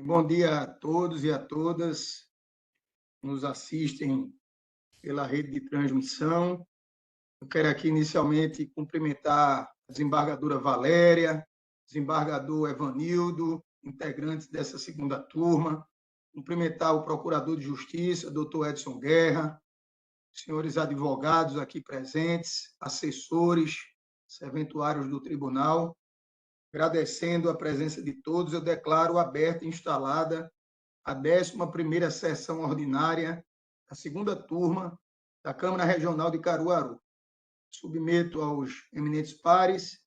Bom dia a todos e a todas que nos assistem pela rede de transmissão. Eu quero aqui inicialmente cumprimentar a desembargadora Valéria, desembargador Evanildo, integrantes dessa segunda turma, cumprimentar o procurador de Justiça, doutor Edson Guerra, senhores advogados aqui presentes, assessores, serventuários do tribunal. Agradecendo a presença de todos, eu declaro aberta e instalada a 11ª sessão ordinária da segunda turma da Câmara Regional de Caruaru. Submeto aos eminentes pares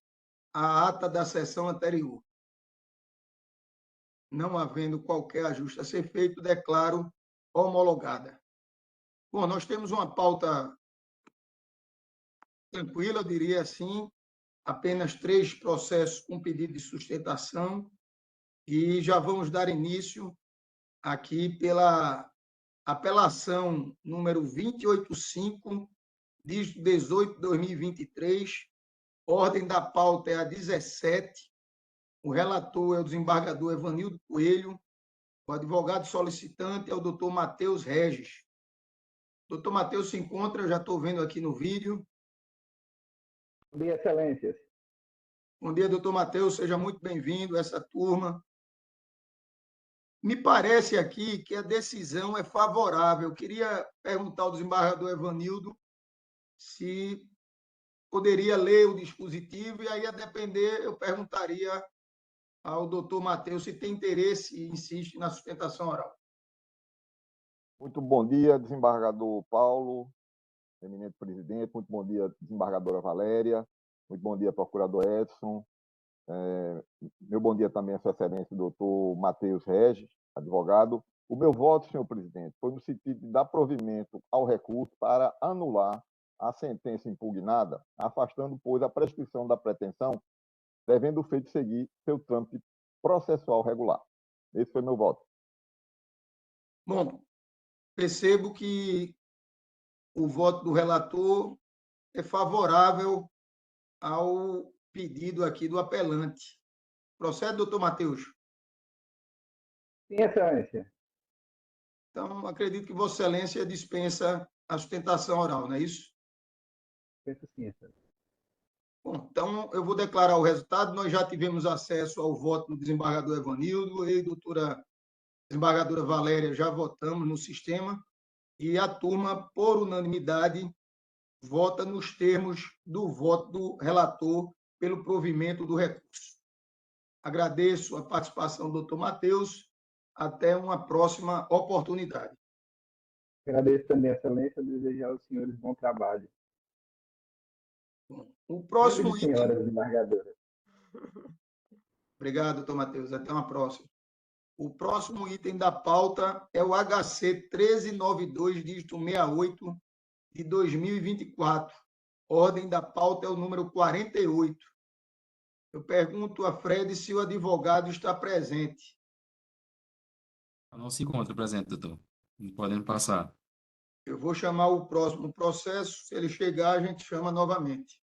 a ata da sessão anterior. Não havendo qualquer ajuste a ser feito, declaro homologada. Bom, nós temos uma pauta tranquila, eu diria assim, apenas 3 processos com pedido de sustentação e já vamos dar início aqui pela apelação número 285, dígito 18/2023, ordem da pauta é a 17, o relator é o desembargador Evanildo Coelho, o advogado solicitante é o doutor Matheus Regis. Doutor Matheus se encontra, eu já estou vendo aqui no vídeo. Bom dia, excelências. Bom dia, doutor Matheus, seja muito bem-vindo a essa turma. Me parece aqui que a decisão é favorável. Eu queria perguntar ao desembargador Evanildo se poderia ler o dispositivo e aí, a depender, eu perguntaria ao doutor Matheus se tem interesse e insiste na sustentação oral. Muito bom dia, desembargador Paulo, eminente presidente. Muito bom dia, desembargadora Valéria. Muito bom dia, procurador Edson. Meu bom dia também a sua excelência, doutor Matheus Regis, advogado. O meu voto, senhor presidente, foi no sentido de dar provimento ao recurso para anular a sentença impugnada, afastando, pois, a prescrição da pretensão, devendo o feito seguir seu trâmite processual regular. Esse foi meu voto. Bom, percebo que o voto do relator é favorável ao pedido aqui do apelante. Procede, doutor Matheus? Sim, excelência. Então, acredito que Vossa Excelência dispensa a sustentação oral, não é isso? Penso sim, excelência. Bom, então, eu vou declarar o resultado. Nós já tivemos acesso ao voto do desembargador Evanildo e doutora desembargadora Valéria, já votamos no sistema e a turma, por unanimidade, vota nos termos do voto do relator pelo provimento do recurso. Agradeço a participação do doutor Matheus. Até uma próxima oportunidade. Agradeço também, excelência, desejar aos senhores bom trabalho. O próximo item... Senhora desembargadora. Obrigado, doutor Matheus. Até uma próxima. O próximo item da pauta é o HC 1392, dígito 68, de 2024. Ordem da pauta é o número 48. Eu pergunto a Fred se o advogado está presente. Não se encontra presente, doutor. Não podemos passar. Eu vou chamar o próximo processo. Se ele chegar, a gente chama novamente.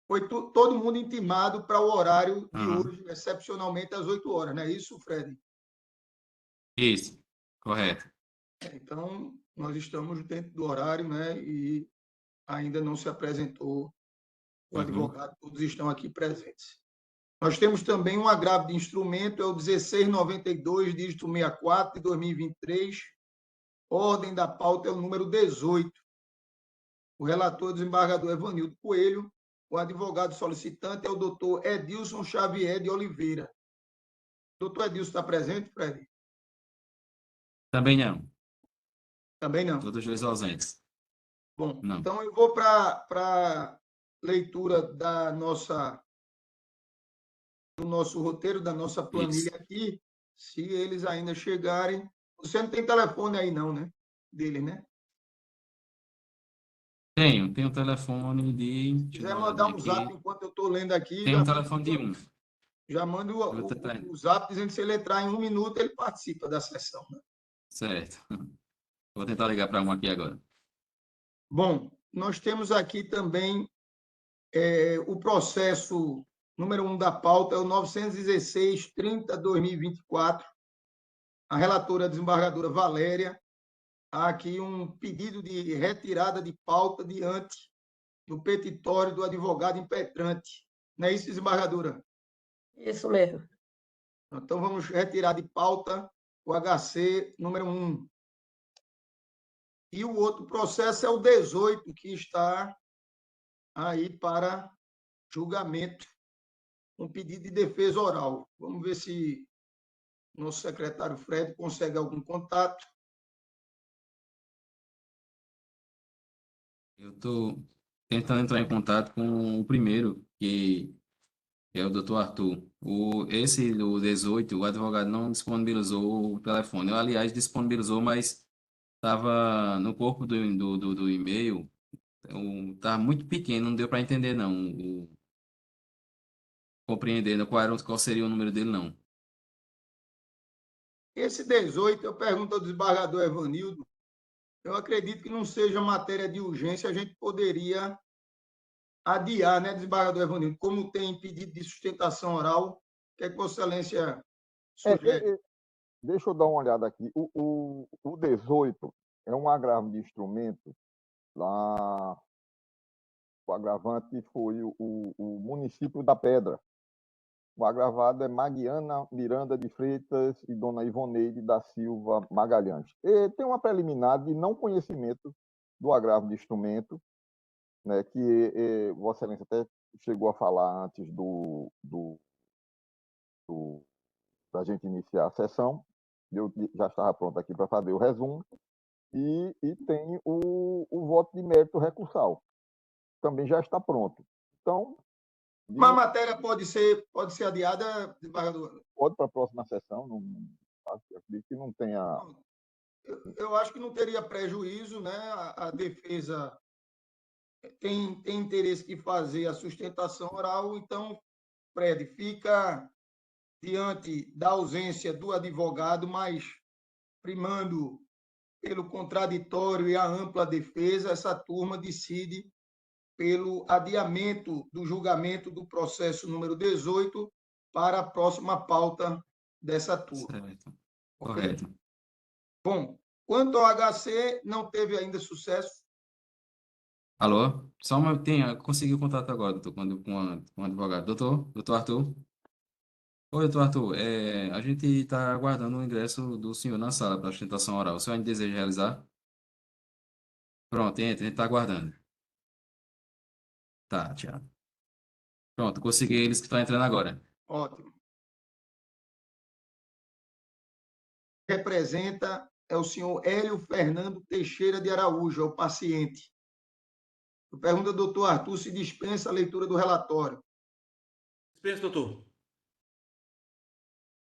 Foi todo mundo intimado para o horário de hoje, excepcionalmente às 8 horas, não é isso, Fred? Isso, correto. Então, nós estamos dentro do horário, né? E ainda não se apresentou o advogado, todos estão aqui presentes. Nós temos também um agravo de instrumento, é o 1692, dígito 64, de 2023. Ordem da pauta é o número 18. O relator é o desembargador Evanildo Coelho. O advogado solicitante é o doutor Edilson Xavier de Oliveira. Doutor Edilson está presente, Fred? Também não. Também não. Todos os dois ausentes. Bom, não. Então eu vou para a leitura do nosso roteiro, da nossa planilha aqui. Se eles ainda chegarem. Você não tem telefone aí, não, né? Dele, né? Tenho um telefone de... Se quiser mandar um zap enquanto eu estou lendo aqui. Tem um telefone de um. Já manda o zap dizendo que se ele entrar em 1 minuto, ele participa da sessão. Né? Certo. Vou tentar ligar para um aqui agora. Bom, nós temos aqui também o processo número 1 da pauta é o 916-30/2024. A relatora, a desembargadora Valéria, há aqui um pedido de retirada de pauta diante do petitório do advogado impetrante. Não é isso, desembargadora? Isso mesmo. Então, vamos retirar de pauta o HC número 1. E o outro processo é o 18, que está aí para julgamento, um pedido de defesa oral. Vamos ver se nosso secretário Fred consegue algum contato. Eu estou tentando entrar em contato com o primeiro, que é o doutor Arthur. Esse do 18, o advogado não disponibilizou o telefone. Eu, aliás, disponibilizou, mas estava no corpo do e-mail, estava muito pequeno, não deu para entender, não, compreendendo qual seria o número dele, não. Esse 18, eu pergunto ao desembargador Evanildo, eu acredito que não seja matéria de urgência, a gente poderia adiar, né, desembargador Evanildo? Como tem pedido de sustentação oral, o que é que Vossa Excelência sugere? Deixa eu dar uma olhada aqui. O 18 é um agravo de instrumento. Lá, o agravante foi o município da Pedra. O agravado é Maguiana Miranda de Freitas e Dona Ivoneide da Silva Magalhães. E tem uma preliminar de não conhecimento do agravo de instrumento, né, que Vossa Excelência até chegou a falar antes da gente iniciar a sessão. Eu já estava pronto aqui para fazer o resumo. E tem o voto de mérito recursal. Também já está pronto. Então, Mas a matéria pode ser adiada, desembargador? pode para a próxima sessão. Não, acredito que não tenha. Eu acho que não teria prejuízo, né? A defesa tem interesse de fazer a sustentação oral, então, Fred, fica diante da ausência do advogado, mas primando pelo contraditório e a ampla defesa, essa turma decide pelo adiamento do julgamento do processo número 18 para a próxima pauta dessa turma. Certo. Okay? Correto. Bom, quanto ao HC, não teve ainda sucesso. Alô? Consegui o contato agora, doutor, com o advogado. Doutor Arthur? Oi, doutor Arthur. A gente está aguardando o ingresso do senhor na sala para a sustentação oral. O senhor ainda deseja realizar? Pronto, entra, a gente está aguardando. Tá, Tiago. Pronto, consegui eles que estão entrando agora. Ótimo. Representa é o senhor Hélio Fernando Teixeira de Araújo, é o paciente. Eu pergunto ao doutor Arthur se dispensa a leitura do relatório. Dispensa, doutor.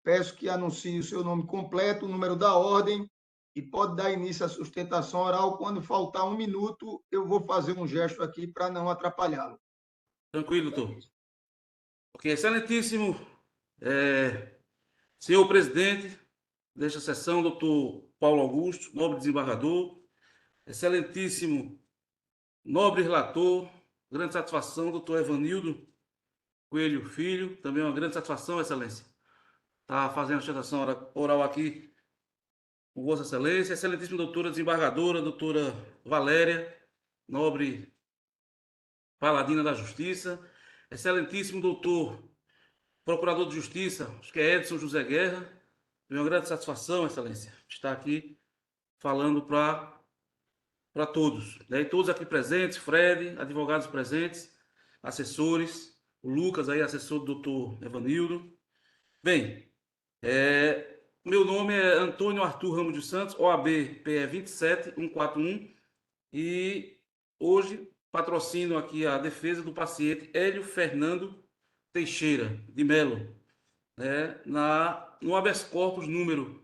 Peço que anuncie o seu nome completo, o número da ordem e pode dar início à sustentação oral. Quando faltar 1 minuto, eu vou fazer um gesto aqui para não atrapalhá-lo. Tranquilo, doutor. Ok, excelentíssimo senhor presidente desta sessão, doutor Paulo Augusto, nobre desembargador, excelentíssimo nobre relator, grande satisfação, doutor Evanildo Coelho Filho, também uma grande satisfação, excelência, está fazendo a sustentação oral aqui com Vossa Excelência, excelentíssima doutora desembargadora, doutora Valéria, nobre paladina da Justiça, excelentíssimo doutor Procurador de Justiça, acho que é Edson José Guerra, é uma grande satisfação, excelência, estar aqui falando para todos, né? E todos aqui presentes, Fred, advogados presentes, assessores, o Lucas aí, assessor do doutor Evanildo. Bem, meu nome é Antônio Arthur Ramos dos Santos, OAB PE 27141, e hoje patrocino aqui a defesa do paciente Hélio Fernando Teixeira de Melo, né, no habeas corpus número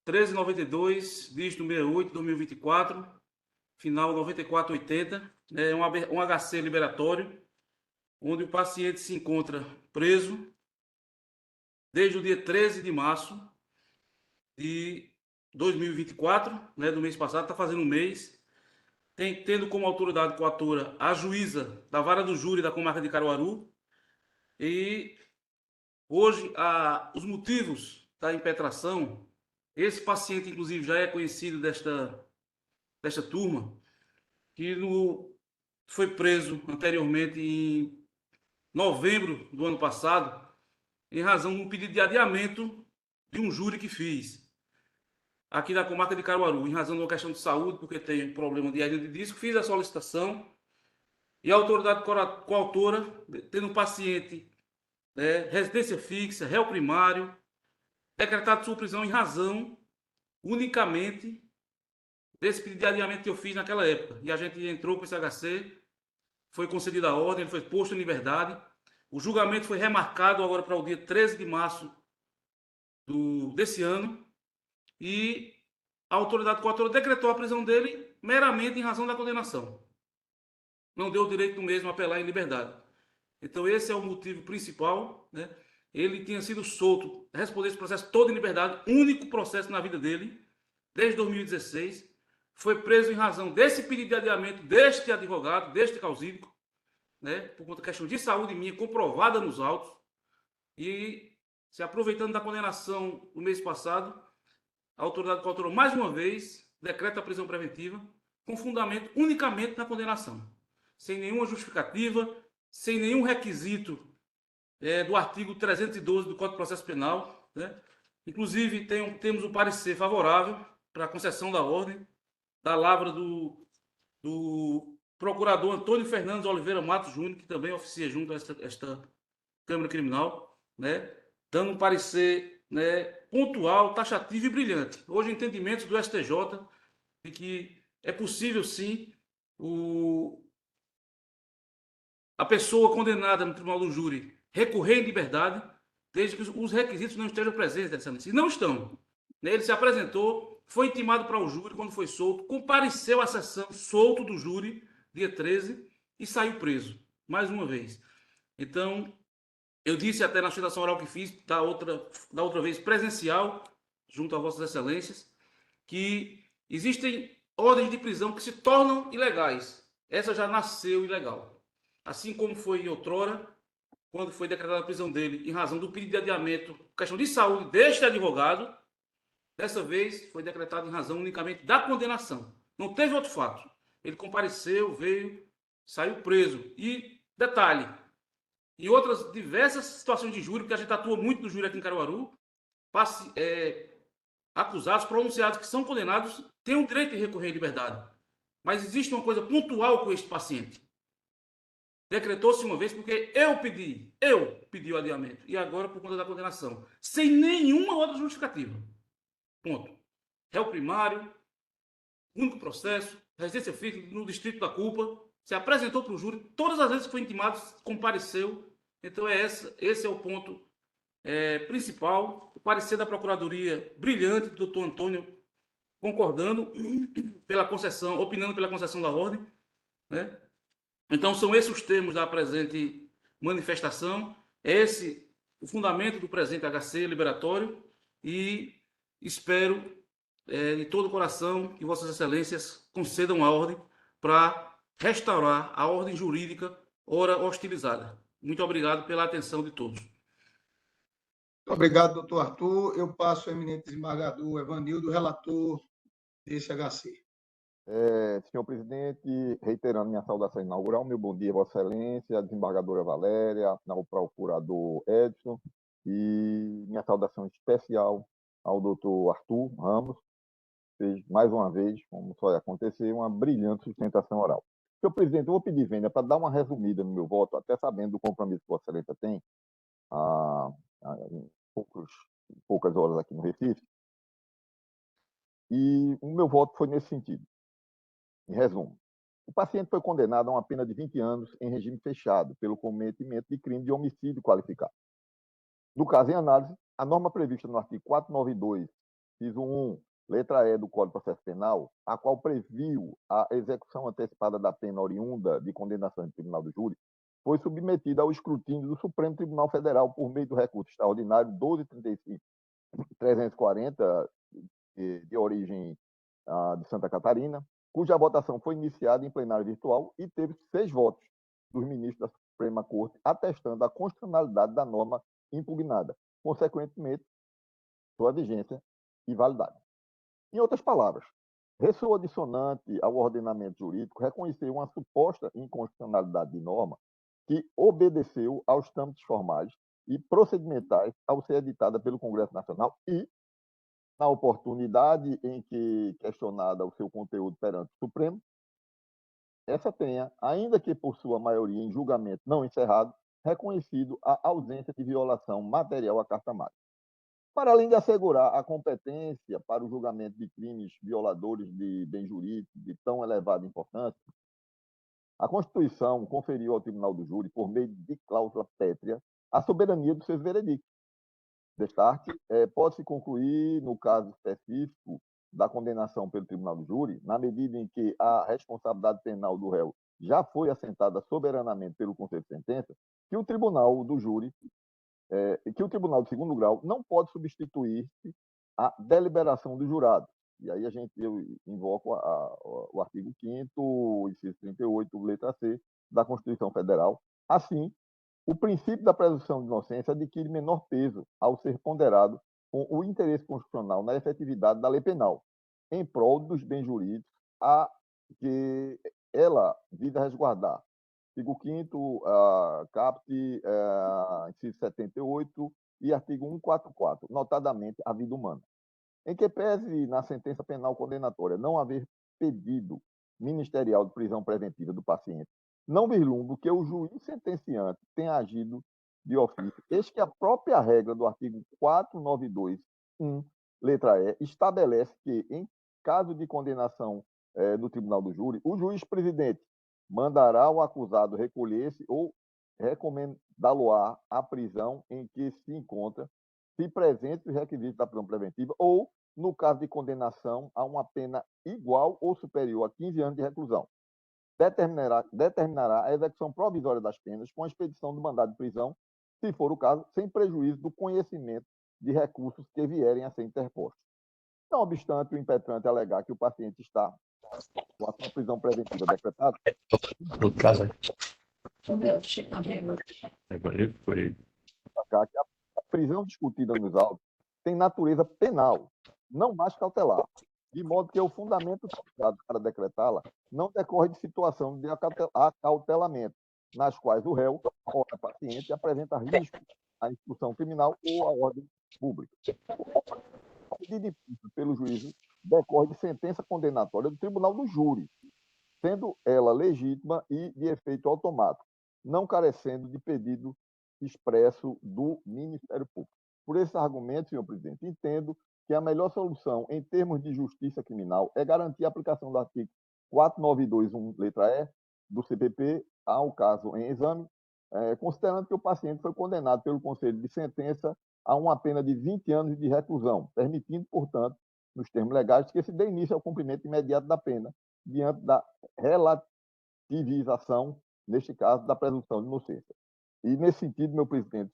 1392, dígito 68, 2024, final 9480, é um HC liberatório, onde o paciente se encontra preso desde o dia 13 de março de 2024, né, do mês passado, está fazendo um mês, tendo como autoridade coatora a juíza da Vara do Júri da Comarca de Caruaru, E hoje, os motivos da impetração, esse paciente, inclusive, já é conhecido desta turma, que foi preso anteriormente em novembro do ano passado, em razão de um pedido de adiamento de um júri que fiz aqui na comarca de Caruaru, em razão de uma questão de saúde, porque tem problema de hernia de disco. Fiz a solicitação e a autoridade coautora, tendo um paciente, residência fixa, réu primário, decretado de sua prisão em razão unicamente desse pedido de adiamento que eu fiz naquela época. E a gente entrou com esse HC, foi concedida a ordem, ele foi posto em liberdade. O julgamento foi remarcado agora para o dia 13 de março desse ano, e a autoridade coautora decretou a prisão dele meramente em razão da condenação. Não deu o direito do mesmo a apelar em liberdade. Então, esse é o motivo principal, né? Ele tinha sido solto, respondeu esse processo todo em liberdade, único processo na vida dele, desde 2016. Foi preso em razão desse pedido de adiamento deste advogado, deste causídico, né? Por conta de questão de saúde minha, comprovada nos autos. E, se aproveitando da condenação no mês passado, a autoridade coautora, mais uma vez, decreta a prisão preventiva com fundamento unicamente na condenação, sem nenhuma justificativa, sem nenhum requisito do artigo 312 do Código de Processo Penal, né? Inclusive, temos o parecer favorável para a concessão da ordem, da lavra do procurador Antônio Fernandes Oliveira Matos Júnior, que também oficia junto a esta Câmara Criminal, né? Dando um parecer, né, pontual, taxativo e brilhante. Hoje, entendimentos do STJ de que é possível, sim, a pessoa condenada no tribunal do júri recorrer em liberdade, desde que os requisitos não estejam presentes, excelência. E não estão. Ele se apresentou, foi intimado para o júri quando foi solto, compareceu à sessão solto do júri, dia 13, e saiu preso, mais uma vez. Então, eu disse até na sustentação oral que fiz, da outra vez presencial, junto a vossas excelências, que existem ordens de prisão que se tornam ilegais. Essa já nasceu ilegal. Assim como foi outrora, quando foi decretada a prisão dele em razão do pedido de adiamento, questão de saúde deste advogado, dessa vez foi decretado em razão unicamente da condenação. Não teve outro fato. Ele compareceu, veio, saiu preso. E, detalhe, em outras diversas situações de júri, porque a gente atua muito no júri aqui em Caruaru, acusados, pronunciados, que são condenados, têm o direito de recorrer em liberdade. Mas existe uma coisa pontual com este paciente. Decretou-se uma vez porque eu pedi o adiamento. E agora por conta da condenação. Sem nenhuma outra justificativa. Ponto. Réu primário, único processo, residência fixa no distrito da culpa, se apresentou para o júri, todas as vezes que foi intimado, compareceu. Então esse é o ponto principal. O parecer da Procuradoria brilhante, do doutor Antônio, concordando pela concessão, opinando pela concessão da ordem, né? Então, são esses os termos da presente manifestação, esse o fundamento do presente HC liberatório, e espero de todo o coração que vossas excelências concedam a ordem para restaurar a ordem jurídica ora hostilizada. Muito obrigado pela atenção de todos. Muito obrigado, doutor Arthur. Eu passo ao eminente desembargador Evanildo, relator desse HC. Senhor presidente, reiterando minha saudação inaugural, meu bom dia, Vossa Excelência, a desembargadora Valéria, ao procurador Edson, e minha saudação especial ao doutor Arthur Ramos, que fez, mais uma vez, como só ia acontecer, uma brilhante sustentação oral. Senhor presidente, eu vou pedir vênia para dar uma resumida no meu voto, até sabendo do compromisso que Vossa Excelência tem, em poucas horas aqui no Recife, e o meu voto foi nesse sentido. Em resumo, o paciente foi condenado a uma pena de 20 anos em regime fechado pelo cometimento de crime de homicídio qualificado. No caso em análise, a norma prevista no artigo 492, inciso 1, letra E do Código de Processo Penal, a qual previu a execução antecipada da pena oriunda de condenação em tribunal do júri, foi submetida ao escrutínio do Supremo Tribunal Federal por meio do recurso extraordinário 12.340, de origem de Santa Catarina, cuja votação foi iniciada em plenário virtual e teve 6 votos dos ministros Suprema Corte, atestando a constitucionalidade da norma impugnada, consequentemente, sua vigência e validade. Em outras palavras, ressoa dissonante ao ordenamento jurídico reconhecer uma suposta inconstitucionalidade de norma que obedeceu aos trâmites formais e procedimentais ao ser editada pelo Congresso Nacional e, na oportunidade em que questionada o seu conteúdo perante o Supremo, essa tenha, ainda que por sua maioria em julgamento não encerrado, reconhecido a ausência de violação material à Carta Magna. Para além de assegurar a competência para o julgamento de crimes violadores de bem jurídico de tão elevada importância, a Constituição conferiu ao Tribunal do Júri, por meio de cláusula pétrea, a soberania dos seus veredictos. Destaque, pode-se concluir, no caso específico da condenação pelo Tribunal do Júri, na medida em que a responsabilidade penal do réu já foi assentada soberanamente pelo Conselho de Sentença, que o Tribunal do Júri, que o Tribunal de Segundo Grau não pode substituir-se à deliberação do jurado. E aí eu invoco o artigo 5º, inciso 38, letra C, da Constituição Federal. Assim, o princípio da presunção de inocência adquire menor peso ao ser ponderado com o interesse constitucional na efetividade da lei penal, em prol dos bens jurídicos a que ela visa resguardar. Artigo 5º, caput, inciso 78 e artigo 144, notadamente a vida humana. Em que pese na sentença penal condenatória não haver pedido ministerial de prisão preventiva do paciente, não vislumbro que o juiz sentenciante tenha agido de ofício. Eis que a própria regra do artigo 492.1, letra E, estabelece que, em caso de condenação do Tribunal do Júri, o juiz presidente mandará o acusado recolher-se ou recomendá-lo-á a prisão em que se encontra, se presentes os requisitos da prisão preventiva, ou, no caso de condenação, a uma pena igual ou superior a 15 anos de reclusão. Determinará a execução provisória das penas com a expedição do mandado de prisão, se for o caso, sem prejuízo do conhecimento de recursos que vierem a ser interpostos. Não obstante o impetrante alegar que o paciente está com a sua prisão preventiva decretada, No caso, que a prisão discutida nos autos tem natureza penal, não mais cautelar, de modo que o fundamento utilizado para decretá-la não decorre de situação de acautelamento, nas quais o réu ou a paciente apresenta risco à instrução criminal ou à ordem pública. A medida imposta pelo juízo decorre de sentença condenatória do Tribunal do Júri, sendo ela legítima e de efeito automático, não carecendo de pedido expresso do Ministério Público. Por esses argumentos, senhor presidente, entendo que a melhor solução em termos de justiça criminal é garantir a aplicação do artigo 492.1, letra E, do CPP ao caso em exame, considerando que o paciente foi condenado pelo Conselho de Sentença a uma pena de 20 anos de reclusão, permitindo, portanto, nos termos legais, que se dê início ao cumprimento imediato da pena, diante da relativização, neste caso, da presunção de inocência. E, nesse sentido, meu presidente,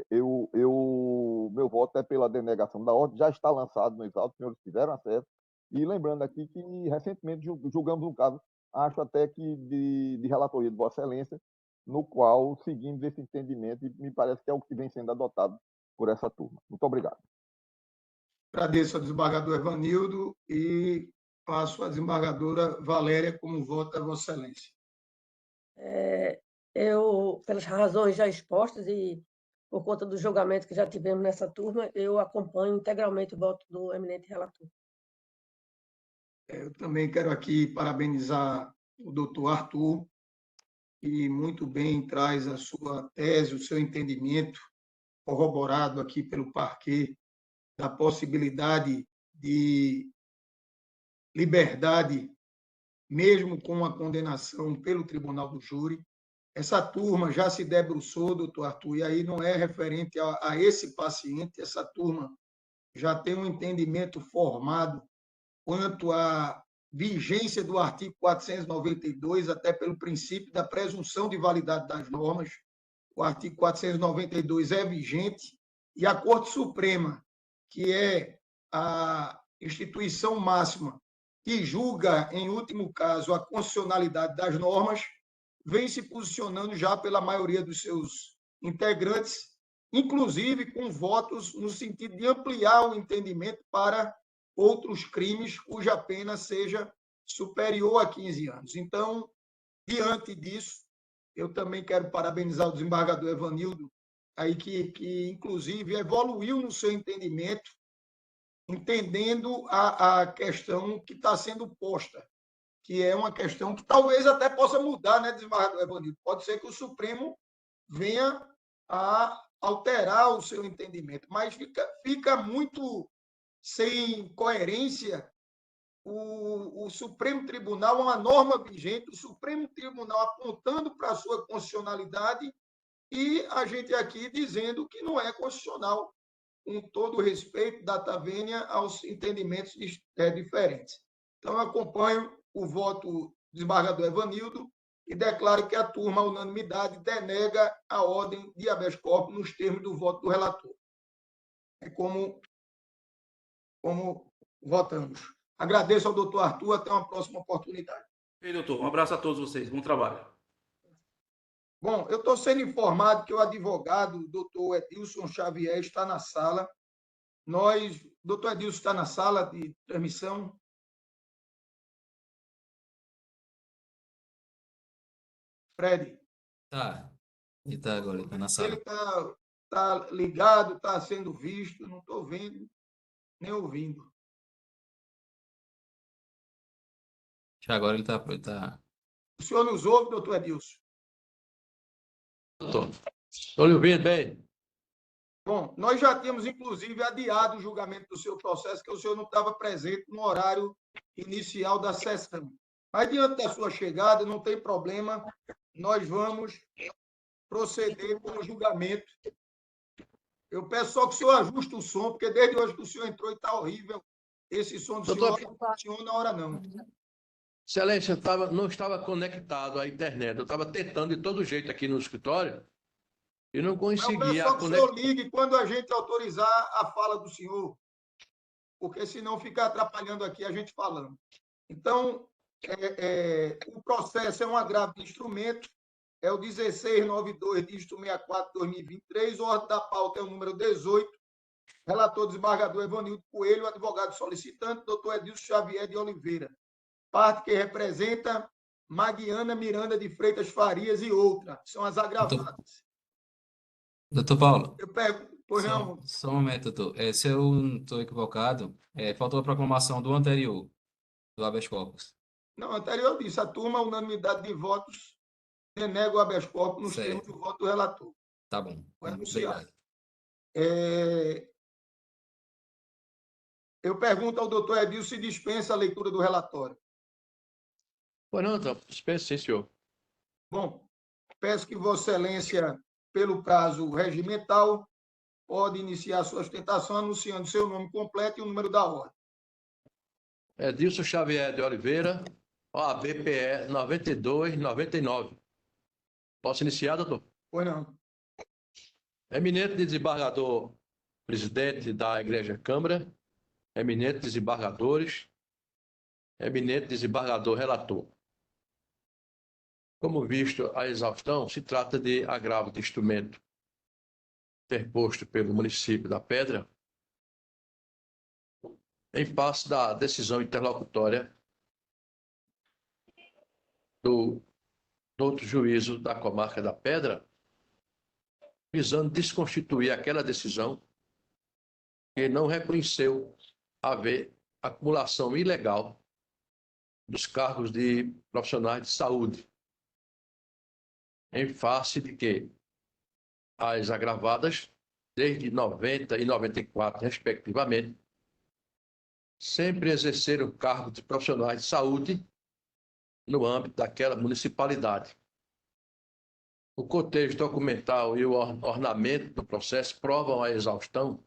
meu voto é pela denegação da ordem, já está lançado nos autos, os senhores tiveram acesso, e lembrando aqui que, recentemente, julgamos um caso, acho até que de relatoria de Vossa Excelência, no qual seguimos esse entendimento, e me parece que é o que vem sendo adotado por essa turma. Muito obrigado. Agradeço ao desembargador Evanildo e passo à desembargadora Valéria como vota Vossa Excelência. Eu, pelas razões já expostas e por conta do julgamento que já tivemos nessa turma, eu acompanho integralmente o voto do eminente relator. Eu também quero aqui parabenizar o doutor Arthur, que muito bem traz a sua tese, o seu entendimento, corroborado aqui pelo parquê, da possibilidade de liberdade, mesmo com a condenação pelo Tribunal do Júri. Essa turma já se debruçou, doutor Arthur, e aí não é referente a esse paciente, essa turma já tem um entendimento formado quanto à vigência do artigo 492, até pelo princípio da presunção de validade das normas. O artigo 492 é vigente e a Corte Suprema, que é a instituição máxima que julga, em último caso, a constitucionalidade das normas, vem se posicionando já pela maioria dos seus integrantes, inclusive com votos no sentido de ampliar o entendimento para outros crimes cuja pena seja superior a 15 anos. Então, diante disso, eu também quero parabenizar o desembargador Evanildo, aí que inclusive evoluiu no seu entendimento, entendendo a questão que está sendo posta, que é uma questão que talvez até possa mudar, né, desembargador Evanildo? Pode ser que o Supremo venha a alterar o seu entendimento, mas fica muito sem coerência o Supremo Tribunal, uma norma vigente, o Supremo Tribunal apontando para a sua constitucionalidade e a gente aqui dizendo que não é constitucional, com todo o respeito da Tavênia aos entendimentos diferentes. Então, eu acompanho o voto do desembargador Evanildo e declaro que a turma, à unanimidade, denega a ordem de habeas corpus nos termos do voto do relator. É como votamos. Agradeço ao doutor Arthur, até uma próxima oportunidade. Ei, doutor, um abraço a todos vocês, bom trabalho. Bom, eu estou sendo informado que o advogado, doutor Edilson Xavier, está na sala. Doutor Edilson está na sala de transmissão. Fred. Tá. Ele tá agora, ele tá na sala. Ele está ligado, está sendo visto, não estou vendo nem ouvindo. Agora ele tá... O senhor nos ouve, doutor Edilson? Estou lhe ouvindo bem. Bom, nós já tínhamos, inclusive, adiado o julgamento do seu processo, que o senhor não estava presente no horário inicial da sessão. Mas, diante da sua chegada, não tem problema, nós vamos proceder com o julgamento. Eu peço só que o senhor ajuste o som, porque desde hoje que o senhor entrou e está horrível esse som do senhor, não funciona na hora, não. Excelência, não estava conectado à internet. Eu estava tentando de todo jeito aqui no escritório e não conseguia conectar. Eu peço só que o senhor ligue quando a gente autorizar a fala do senhor, porque senão fica atrapalhando aqui a gente falando. Então, o processo é um agravo de instrumento, é o 1692, dígito 64/2023, ordem da pauta é o número 18, relator desembargador Evanildo Coelho, advogado solicitante, doutor Edilson Xavier de Oliveira, parte que representa Maguiana Miranda de Freitas Farias e outra, são as agravadas. Doutor Paulo, Eu pergunto, pois não, só um momento, doutor. Se eu não estou equivocado, faltou a proclamação do anterior, do habeas corpus. não, anterior disso, a turma, a unanimidade de votos, denega o habeas corpus nos Certo. termos do voto do relator. Tá bom. Foi anunciado. Obrigado. Eu pergunto ao doutor Edilson se dispensa a leitura do relatório. Pois não, então, dispense, sim, senhor. Bom, peço que Vossa Excelência, pelo prazo regimental, pode iniciar a sua ostentação anunciando seu nome completo e o número da ordem. Edilson Xavier de Oliveira, OAB-PE 9299. Posso iniciar, doutor? Pois não. Eminente desembargador, presidente da Igreja Câmara, eminente desembargadores, eminente desembargador relator. Como visto a exaustão, se trata de agravo de instrumento interposto pelo município da Pedra em face da decisão interlocutória do outro juízo da comarca da Pedra, visando desconstituir aquela decisão que não reconheceu haver acumulação ilegal dos cargos de profissionais de saúde, em face de que as agravadas, desde 90 e 94, respectivamente, sempre exerceram o cargo de profissionais de saúde no âmbito daquela municipalidade. O contexto documental e o ornamento do processo provam a exaustão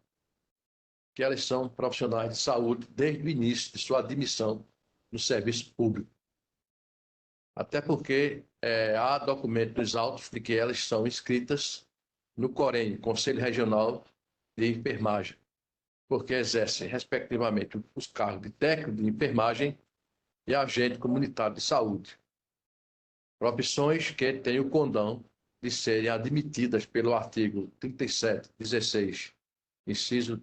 que elas são profissionais de saúde desde o início de sua admissão no serviço público. Até porque há documentos autos de que elas são inscritas no COREN, Conselho Regional de Enfermagem, porque exercem, respectivamente, os cargos de técnico de enfermagem e agente comunitário de saúde. profissões que têm o condão de serem admitidas pelo artigo 37, 16, inciso,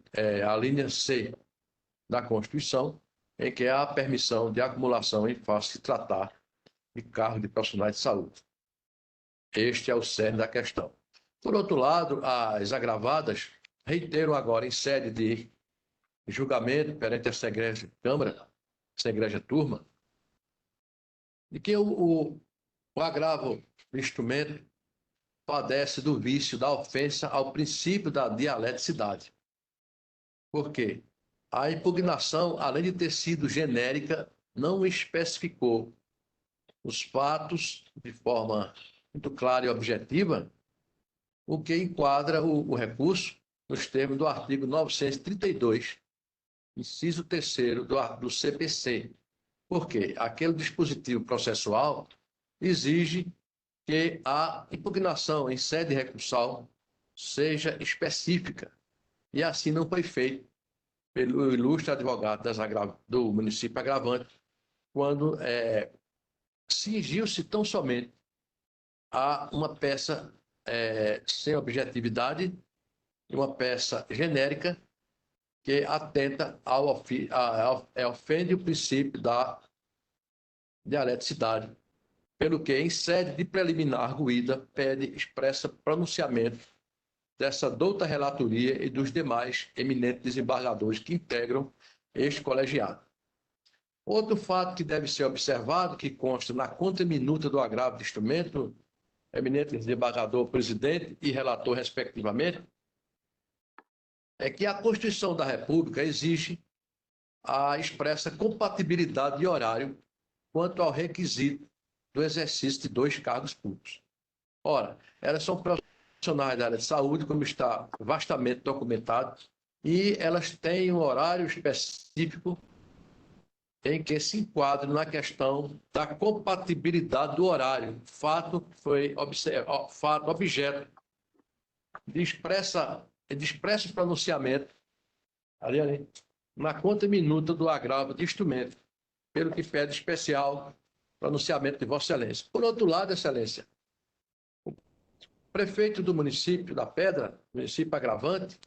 a linha C da Constituição, em que há a permissão de acumulação em face de tratar de cargo de profissionais de saúde. Este é o cerne da questão. Por outro lado, as agravadas reiteram agora em sede de julgamento perante essa egrégea Câmara, essa egrégea turma, de que o agravo do instrumento padece do vício da ofensa ao princípio da dialeticidade. Por quê? A impugnação, além de ter sido genérica, não especificou os fatos de forma muito clara e objetiva, o que enquadra o recurso nos termos do artigo 932, inciso 3º do CPC. Por quê? Aquele dispositivo processual exige que a impugnação em sede recursal seja específica, e assim não foi feito pelo ilustre advogado do município agravante, quando cingiu-se tão somente a uma peça sem objetividade, uma peça genérica que atenta ofende o princípio da dialeticidade, pelo que, em sede de preliminar arguída, pede expressa pronunciamento dessa douta relatoria e dos demais eminentes desembargadores que integram este colegiado. Outro fato que deve ser observado, que consta na conta minuta do agravo de instrumento, eminente desembargador, presidente e relator, respectivamente, é que a Constituição da República exige a expressa compatibilidade de horário quanto ao requisito do exercício de 2 cargos públicos. Ora, elas são profissionais da área de saúde, como está vastamente documentado, e elas têm um horário específico em que se enquadram na questão da compatibilidade do horário, fato que foi objeto de expresso pronunciamento ali, na conta minuta do agravo de instrumento, pelo que pede especial pronunciamento de Vossa Excelência. Por outro lado, Excelência, o prefeito do município da Pedra, município agravante,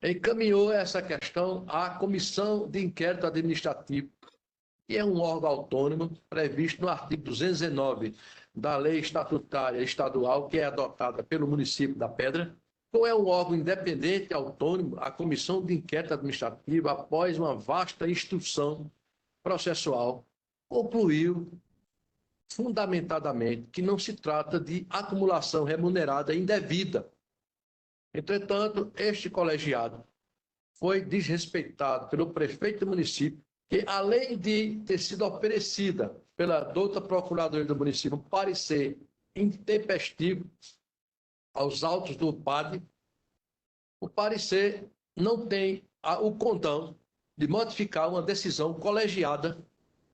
encaminhou essa questão à Comissão de Inquérito Administrativo, que é um órgão autônomo previsto no artigo 219 da Lei Estatutária Estadual, que é adotada pelo município da Pedra. Então, é um órgão independente, autônomo, a Comissão de Inquérito Administrativo, após uma vasta instrução processual, concluiu fundamentadamente que não se trata de acumulação remunerada indevida. Entretanto, este colegiado foi desrespeitado pelo prefeito do município, que, além de ter sido oferecida pela douta Procuradoria do município um parecer intempestivo aos autos do PAD, o parecer não tem o condão de modificar uma decisão colegiada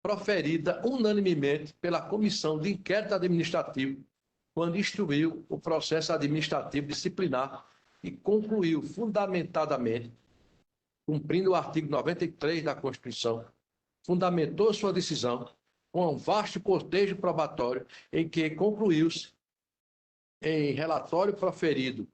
proferida unanimemente pela Comissão de Inquérito Administrativo, quando instruiu o processo administrativo disciplinar e concluiu fundamentadamente, cumprindo o artigo 93 da Constituição, fundamentou sua decisão com um vasto cortejo probatório em que concluiu-se, em relatório proferido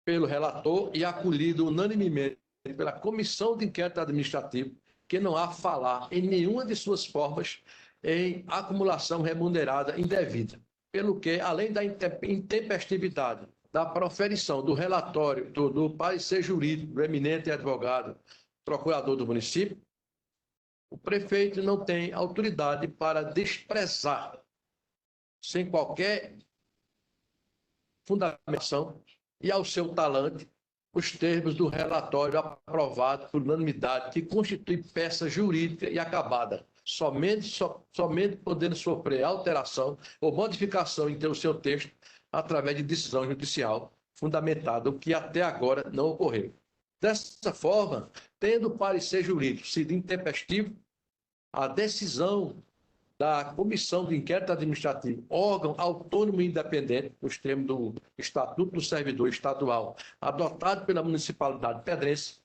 pelo relator e acolhido unanimemente pela Comissão de Inquérito Administrativo, que não há falar em nenhuma de suas formas em acumulação remunerada indevida, pelo que, além da intempestividade da proferição do relatório, do parecer jurídico do eminente advogado, procurador do município, o prefeito não tem autoridade para desprezar, sem qualquer fundamentação e ao seu talante, os termos do relatório aprovado por unanimidade, que constitui peça jurídica e acabada, somente podendo sofrer alteração ou modificação em seu texto através de decisão judicial fundamentada, o que até agora não ocorreu. Dessa forma, tendo o parecer jurídico sido intempestivo, a decisão da Comissão de Inquérito Administrativo, órgão autônomo e independente, nos termos do Estatuto do Servidor Estadual, adotado pela Municipalidade Pedrense,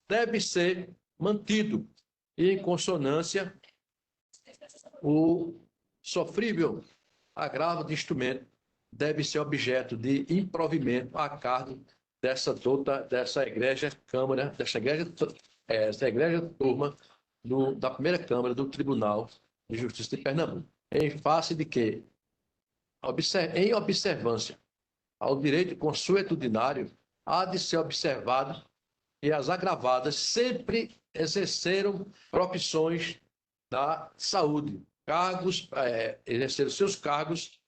deve ser mantido e, em consonância, o sofrível agravo de instrumento deve ser objeto de improvimento a cargo dessa egrégia Câmara, essa egrégia turma da primeira Câmara do Tribunal de Justiça de Pernambuco, em face de que, em observância ao direito consuetudinário, há de ser observado que as agravadas sempre exerceram profissões da saúde, exerceram seus cargos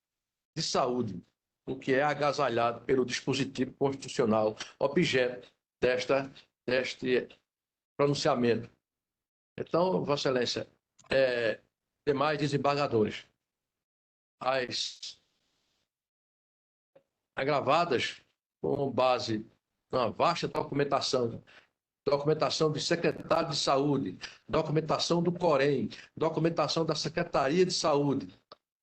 de saúde, o que é agasalhado pelo dispositivo constitucional objeto deste pronunciamento. Então, Vossa Excelência, demais desembargadores, as agravadas com base numa vasta documentação de secretário de saúde, documentação do Corém, documentação da Secretaria de Saúde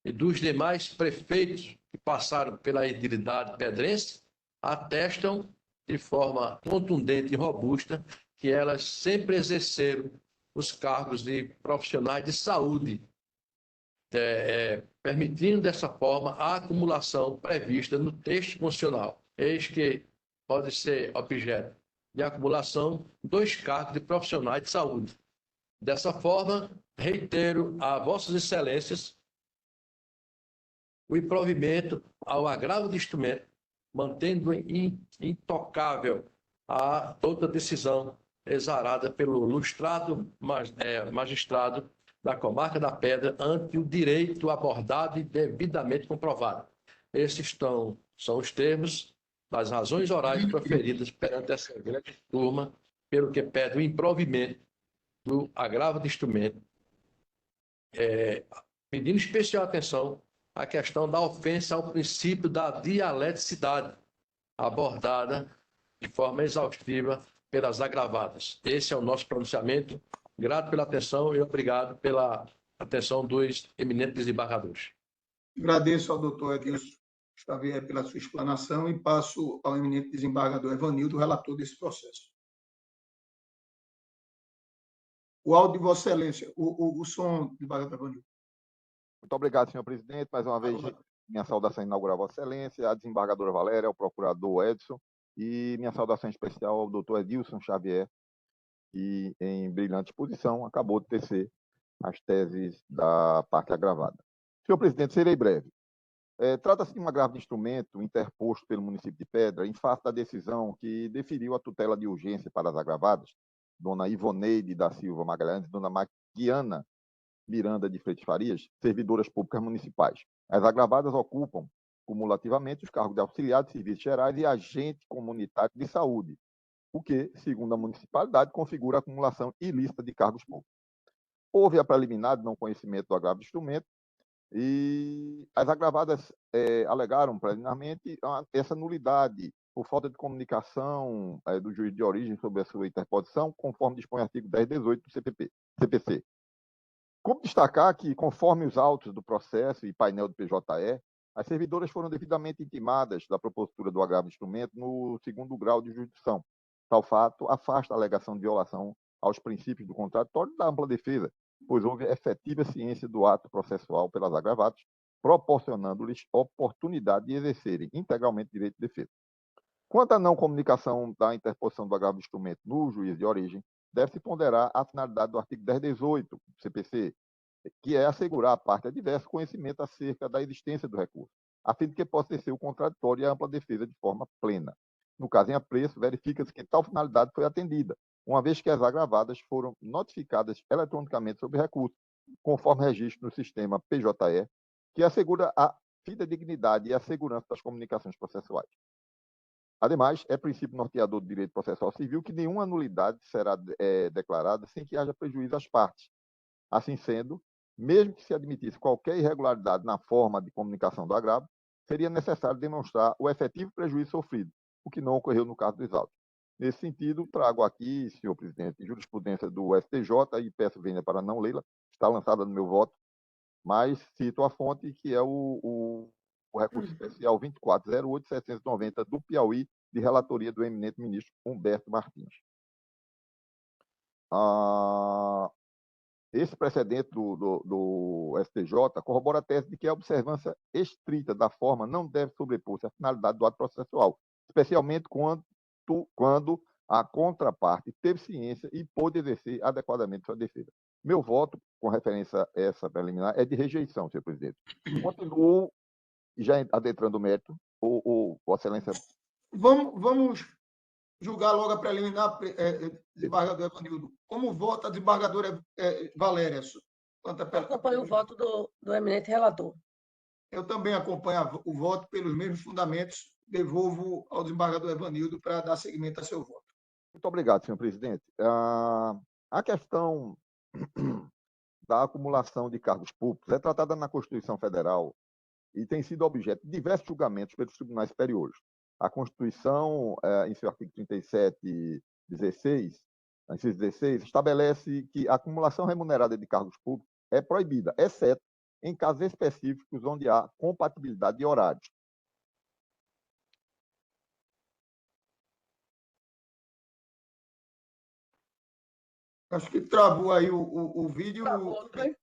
e dos demais prefeitos que passaram pela edilidade pedrense, atestam de forma contundente e robusta que elas sempre exerceram os cargos de profissionais de saúde, permitindo dessa forma a acumulação prevista no texto constitucional. Eis que pode ser objeto de acumulação 2 cargos de profissionais de saúde. Dessa forma, reitero a Vossas Excelências o improvimento ao agravo de instrumento, mantendo intocável a toda decisão exarada pelo lustrado magistrado da Comarca da Pedra ante o direito abordado e devidamente comprovado. Esses são os termos das razões orais proferidas perante essa grande turma, pelo que pede o improvimento do agravo de instrumento, pedindo especial atenção à questão da ofensa ao princípio da dialeticidade, abordada de forma exaustiva pelas agravadas. Esse é o nosso pronunciamento. Grato pela atenção e obrigado pela atenção dos eminentes desembargadores. Agradeço ao doutor Edilson Xavier pela sua explanação e passo ao eminente desembargador Evanildo, relator desse processo. O áudio de Vossa Excelência, o som, desembargador Evanildo. Muito obrigado, senhor presidente. Mais uma vez, minha saudação inaugural a Vossa Excelência, a desembargadora Valéria, ao procurador Edson, e minha saudação especial ao doutor Edilson Xavier, que, em brilhante exposição, acabou de tecer as teses da parte agravada. Senhor presidente, serei breve. Trata-se de um agravo de instrumento interposto pelo município de Pedra em face da decisão que deferiu a tutela de urgência para as agravadas, dona Ivoneide da Silva Magalhães e dona Maquiana Miranda de Freitas Farias, servidoras públicas municipais. As agravadas ocupam, cumulativamente, os cargos de auxiliar de serviços gerais e agente comunitário de saúde, o que, segundo a municipalidade, configura a acumulação ilícita de cargos públicos. Houve a preliminar de não conhecimento do agravo de instrumento e as agravadas alegaram preliminarmente essa nulidade por falta de comunicação do juiz de origem sobre a sua interposição, conforme dispõe o artigo 1018 do CPC. Como destacar que, conforme os autos do processo e painel do PJE, as servidoras foram devidamente intimadas da propositura do agravo de instrumento no 2º grau de jurisdição. Tal fato afasta a alegação de violação aos princípios do contraditório da ampla defesa, pois houve efetiva ciência do ato processual pelas agravadas, proporcionando-lhes oportunidade de exercerem integralmente direito de defesa. Quanto à não comunicação da interposição do agravo de instrumento no juiz de origem, deve-se ponderar a finalidade do artigo 1018 do CPC, que é assegurar à parte adversa conhecimento acerca da existência do recurso, a fim de que possa exercer o contraditório e a ampla defesa de forma plena. No caso em apreço, verifica-se que tal finalidade foi atendida, uma vez que as agravadas foram notificadas eletronicamente sobre recurso, conforme registro no sistema PJE, que assegura a fidedignidade e a segurança das comunicações processuais. Ademais, é princípio norteador do direito processual civil que nenhuma nulidade será declarada sem que haja prejuízo às partes. Assim sendo, mesmo que se admitisse qualquer irregularidade na forma de comunicação do agravo, seria necessário demonstrar o efetivo prejuízo sofrido, o que não ocorreu no caso dos autos. Nesse sentido, trago aqui, senhor presidente, jurisprudência do STJ e peço vênia para não lê-la, está lançada no meu voto, mas cito a fonte, que é o recurso especial 2408-790 do Piauí, de relatoria do eminente ministro Humberto Martins. esse precedente do STJ corrobora a tese de que a observância estrita da forma não deve sobrepor-se à finalidade do ato processual, especialmente quando a contraparte teve ciência e pôde exercer adequadamente sua defesa. Meu voto, com referência a essa preliminar, é de rejeição, senhor presidente. Continuo, já adentrando o mérito, Vossa Excelência. Vamos julgar logo a preliminar, desembargador Evanildo. Como vota a desembargadora Valéria? Acompanho o voto do eminente relator. Eu também acompanho o voto pelos mesmos fundamentos. Devolvo ao desembargador Evanildo para dar seguimento a seu voto. Muito obrigado, senhor presidente. A questão da acumulação de cargos públicos é tratada na Constituição Federal e tem sido objeto de diversos julgamentos pelos tribunais superiores. A Constituição, em seu artigo 37, 16, inciso 16, estabelece que a acumulação remunerada de cargos públicos é proibida, exceto em casos específicos onde há compatibilidade de horários. Acho que travou aí o vídeo. Travou, né?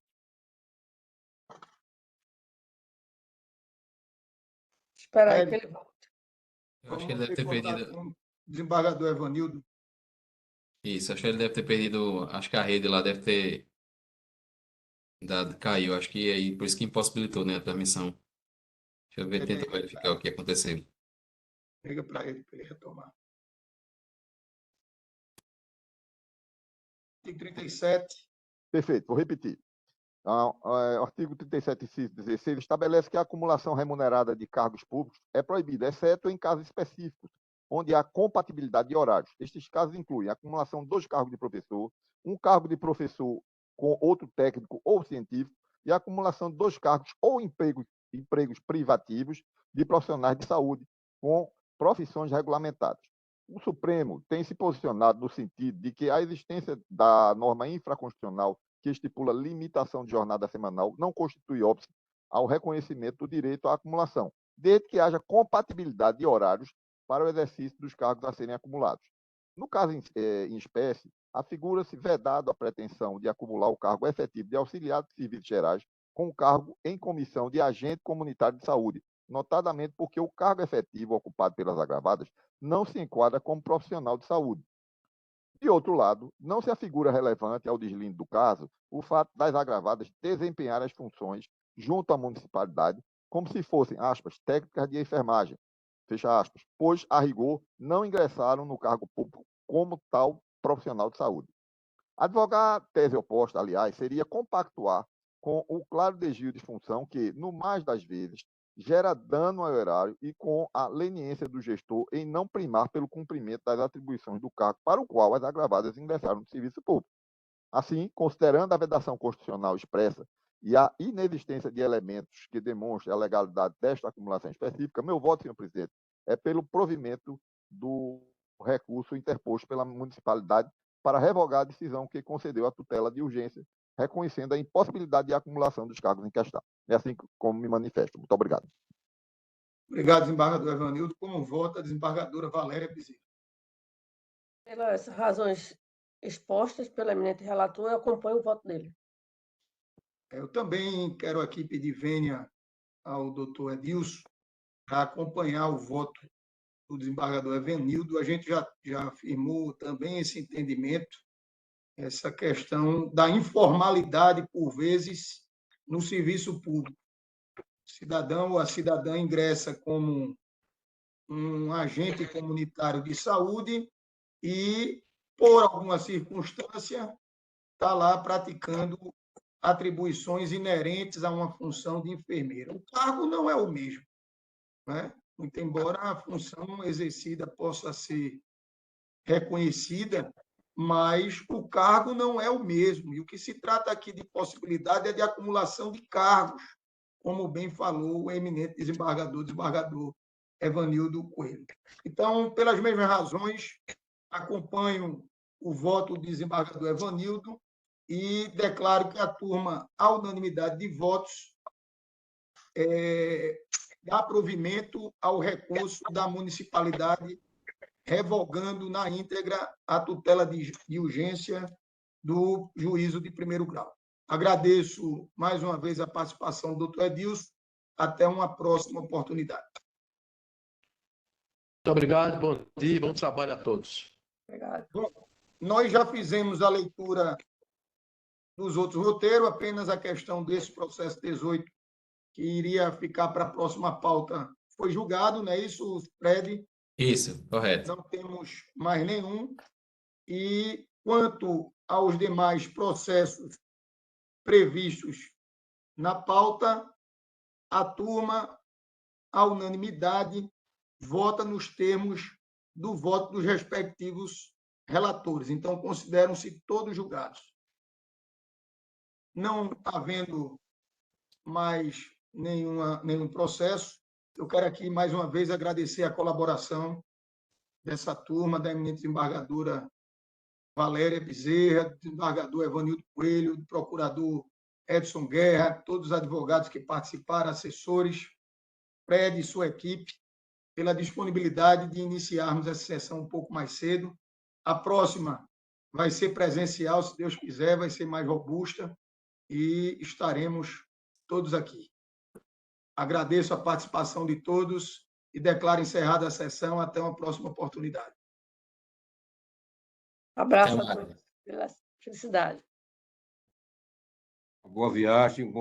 Espera aí que ele volte. Eu acho que ele deve ter perdido. Desembargador Evanildo. Isso, acho que ele deve ter perdido. Acho que a rede lá deve ter caiu. Acho que aí, por isso que impossibilitou, né, a transmissão. Deixa eu ver, tentar verificar o que aconteceu. Liga para ele retomar. Artigo 37. Perfeito, vou repetir. Artigo 37, inciso 16, estabelece que a acumulação remunerada de cargos públicos é proibida, exceto em casos específicos, onde há compatibilidade de horários. Estes casos incluem a acumulação de 2 cargos de professor, um cargo de professor com outro técnico ou científico, e a acumulação de 2 cargos ou empregos privativos de profissionais de saúde com profissões regulamentadas. O Supremo tem se posicionado no sentido de que a existência da norma infraconstitucional que estipula limitação de jornada semanal não constitui óbice ao reconhecimento do direito à acumulação, desde que haja compatibilidade de horários para o exercício dos cargos a serem acumulados. No caso em espécie, afigura-se vedado a pretensão de acumular o cargo efetivo de auxiliar de serviços gerais com o cargo em comissão de agente comunitário de saúde, notadamente porque o cargo efetivo ocupado pelas agravadas não se enquadra como profissional de saúde. De outro lado, não se afigura relevante ao deslinde do caso o fato das agravadas desempenharem as funções junto à municipalidade como se fossem, aspas, técnicas de enfermagem, fecha aspas, pois, a rigor, não ingressaram no cargo público como tal profissional de saúde. Advogar a tese oposta, aliás, seria compactuar com o claro desvio de função que, no mais das vezes, gera dano ao erário e com a leniência do gestor em não primar pelo cumprimento das atribuições do cargo para o qual as agravadas ingressaram no serviço público. Assim, considerando a vedação constitucional expressa e a inexistência de elementos que demonstrem a legalidade desta acumulação específica, meu voto, senhor presidente, é pelo provimento do recurso interposto pela municipalidade para revogar a decisão que concedeu a tutela de urgência, reconhecendo a impossibilidade de acumulação dos cargos em questão. É assim como me manifesto. Muito obrigado. Obrigado, desembargador Evanildo. Como vota a desembargadora Valéria Bezerra? Pelas razões expostas pelo eminente relator, eu acompanho o voto dele. Eu também quero aqui pedir vênia ao doutor Edilson para acompanhar o voto do desembargador Evanildo. A gente já afirmou também esse entendimento, essa questão da informalidade, por vezes, no serviço público. O cidadão ou a cidadã ingressa como um agente comunitário de saúde e, por alguma circunstância, está lá praticando atribuições inerentes a uma função de enfermeira. O cargo não é o mesmo, né? Muito embora a função exercida possa ser reconhecida, mas o cargo não é o mesmo. E o que se trata aqui de possibilidade é de acumulação de cargos, como bem falou o eminente desembargador Evanildo Coelho. Então, pelas mesmas razões, acompanho o voto do desembargador Evanildo e declaro que a turma, à unanimidade de votos, dá provimento ao recurso da municipalidade, revogando na íntegra a tutela de urgência do juízo de primeiro grau. Agradeço mais uma vez a participação do doutor Edilson. Até uma próxima oportunidade. Muito obrigado, bom dia, bom trabalho a todos. Obrigado. Bom, nós já fizemos a leitura dos outros roteiros, apenas a questão desse processo 18, que iria ficar para a próxima pauta, foi julgado, não é isso, Fred? Isso, correto. Não temos mais nenhum. E quanto aos demais processos previstos na pauta, a turma, à unanimidade, vota nos termos do voto dos respectivos relatores. Então, consideram-se todos julgados. Não havendo mais nenhum processo, eu quero aqui, mais uma vez, agradecer a colaboração dessa turma, da eminente desembargadora Valéria Bezerra, do desembargador Evanildo Coelho, do procurador Edson Guerra, todos os advogados que participaram, assessores, Fred e sua equipe, pela disponibilidade de iniciarmos essa sessão um pouco mais cedo. A próxima vai ser presencial, se Deus quiser, vai ser mais robusta e estaremos todos aqui. Agradeço a participação de todos e declaro encerrada a sessão. Até uma próxima oportunidade. Abraço a todos. Felicidade. Boa viagem.